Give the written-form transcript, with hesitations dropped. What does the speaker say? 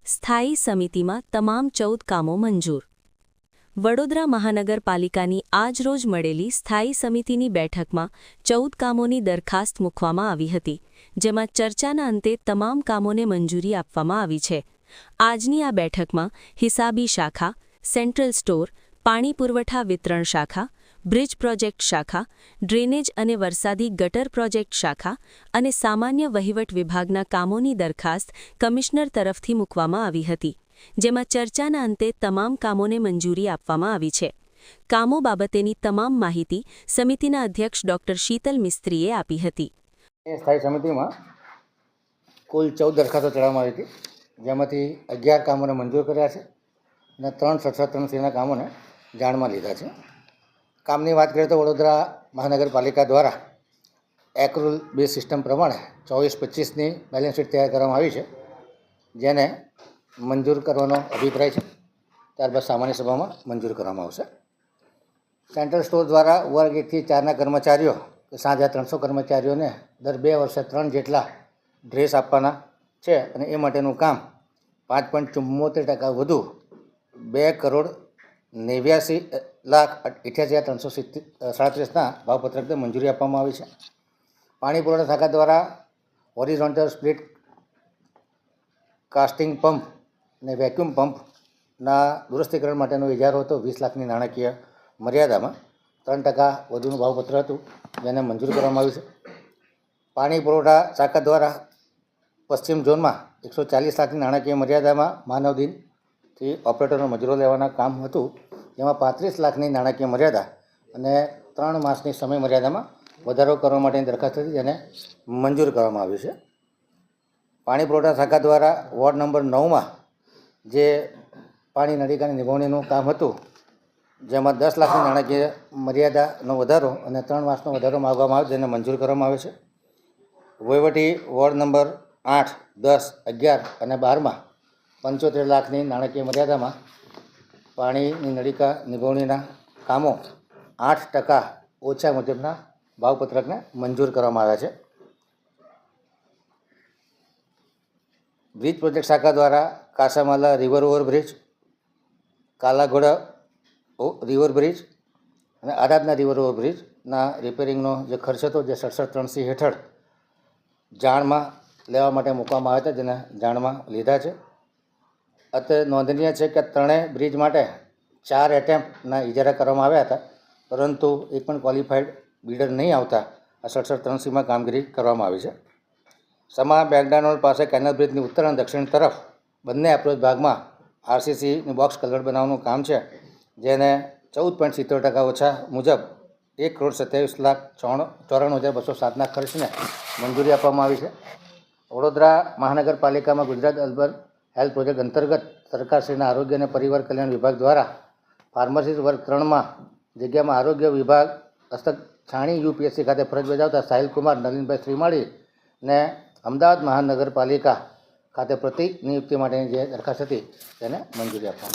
સ્થાયી સમિતિમાં તમામ 14 કામો મંજૂર. વડોદરા મહાનગરપાલિકાની આજરોજ મળેલી સ્થાયી સમિતિની બેઠકમાં 14 કામોની દરખાસ્ત મૂકવામાં આવી હતી, જેમાં ચર્ચાના અંતે તમામ કામોને મંજૂરી આપવામાં આવી છે. આજની આ બેઠકમાં હિસાબી શાખા, સેન્ટ્રલ સ્ટોર, પાણી પુરવઠા વિતરણ શાખા, બ્રિજ પ્રોજેક્ટ શાખા, ડ્રેનેજ અને વરસાદી ગટર પ્રોજેક્ટ શાખા અને સામાન્ય વહીવટ વિભાગના કામોની દરખાસ્ત કમિશનર તરફથી મૂકવામાં આવી હતી, જેમાં ચર્ચાના અંતે તમામ કામોને મંજૂરી આપવામાં આવી છે. કામો બાબતેની તમામ માહિતી સમિતિના અધ્યક્ષ ડોક્ટર શીતલ મિસ્ત્રીએ આપી હતી. સ્થાયી સમિતિમાં કુલ 14 દરખાસ્તો ચડાવવામાં આવી હતી, જેમાંથી 11 કામોને મંજૂર કર્યા છે અને 3 સત્તાત્મકના કામોને જાણમાં લીધા છે. કામની વાત કરીએ તો વડોદરા મહાનગરપાલિકા દ્વારા એક્રુલ બેઝ સિસ્ટમ પ્રમાણે 24-25ની બેલેન્સ શીટ તૈયાર કરવામાં આવી છે, જેને મંજૂર કરવાનો અભિપ્રાય છે. ત્યારબાદ સામાન્ય સભામાં મંજૂર કરવામાં આવશે. સેન્ટ્રલ સ્ટોર દ્વારા વર્ગ 1 થી 4ના કર્મચારીઓ સાંજે 300 કર્મચારીઓને દર 2 વર્ષે 3 જેટલા ડ્રેસ આપવાના છે અને એ માટેનું કામ 5.74% વધુ 2,89,88,337ના ભાવપત્રકને મંજૂરી આપવામાં આવી છે. પાણી પુરવઠા શાખા દ્વારા હોરિઝોન્ટલ સ્પ્લિટ કાસ્ટિંગ પંપ અને વેક્યુમ પંપના દુરસ્તીકરણ માટેનો ઇજારો હતો 20 લાખની નાણાકીય મર્યાદામાં 3% વધુનું ભાવપત્ર હતું, જેને મંજૂર કરવામાં આવ્યું છે. પાણી પુરવઠા શાખા દ્વારા પશ્ચિમ ઝોનમાં 140 લાખની નાણાકીય મર્યાદામાં માનવ દિનથી ઓપરેટરનો મજૂરો લેવાના કામ હતું, જેમાં 35 લાખની નાણાકીય મર્યાદા અને 3 માસની સમય મર્યાદામાં વધારો કરવા માટેની દરખાસ્ત હતી, જેને મંજૂર કરવામાં આવ્યું છે. પાણી પુરવઠા શાખા દ્વારા વોર્ડ નંબર 9માં જે પાણી નળિકાની નિભાવણીનું કામ હતું, જેમાં 10 લાખની નાણાકીય મર્યાદાનો વધારો અને 3 માસનો વધારો માગવામાં આવ્યો, જેને મંજૂર કરવામાં આવે છે. વહીવટી વોર્ડ નંબર 8, 10, 11 અને 12માં 75 લાખની નાણાકીય મર્યાદામાં પાણીની નળિકા નિભાવણીના કામો 8% ઓછા મુજબના ભાવપત્રકને મંજૂર કરવામાં આવ્યા છે. બ્રિજ પ્રોજેક્ટ શાખા દ્વારા Kasamala river overbridge, Kalaghoda river bridge અને આરાધના રિવર ઓવરબ્રિજના રિપેરિંગનો જે ખર્ચ હતો, જે 67.3C હેઠળ જાણમાં લેવા માટે મૂકવામાં આવ્યા હતા, જેને જાણમાં લીધા છે. અત્યારે નોંધનીય છે કે ત્રણેય બ્રિજ માટે 4 એટેમ્પ્ટના ઇજારા કરવામાં આવ્યા હતા, પરંતુ એક પણ ક્વોલિફાઈડ બિલ્ડર નહીં આવતા આ 67.3Cમાં કામગીરી કરવામાં આવી છે. સમા મેકડોનાલ્ડ પાસે કેનલ બ્રિજની ઉત્તર અને દક્ષિણ તરફ બંને એપ્રોચ ભાગમાં RCCની બોક્સ કલર બનાવવાનું કામ છે, જેને 14.70% ઓછા મુજબ 1,27,94,207ના ખર્ચને મંજૂરી આપવામાં આવી છે. વડોદરા મહાનગરપાલિકામાં ગુજરાત અર્બન હેલ્થ પ્રોજેક્ટ અંતર્ગત સરકારશ્રીના આરોગ્ય અને પરિવાર કલ્યાણ વિભાગ દ્વારા ફાર્મસી વર્ગ 3માં જગ્યામાં આરોગ્ય વિભાગ હસ્તક છાણી UPSC ખાતે ફરજ બજાવતા સાહિલકુમાર નલિનભાઈ શ્રીમાળીને અમદાવાદ મહાનગરપાલિકા ખાતે પ્રતિનિયુક્તિ માટેની જે દરખાસ્ત હતી તેને મંજૂરી આપવામાં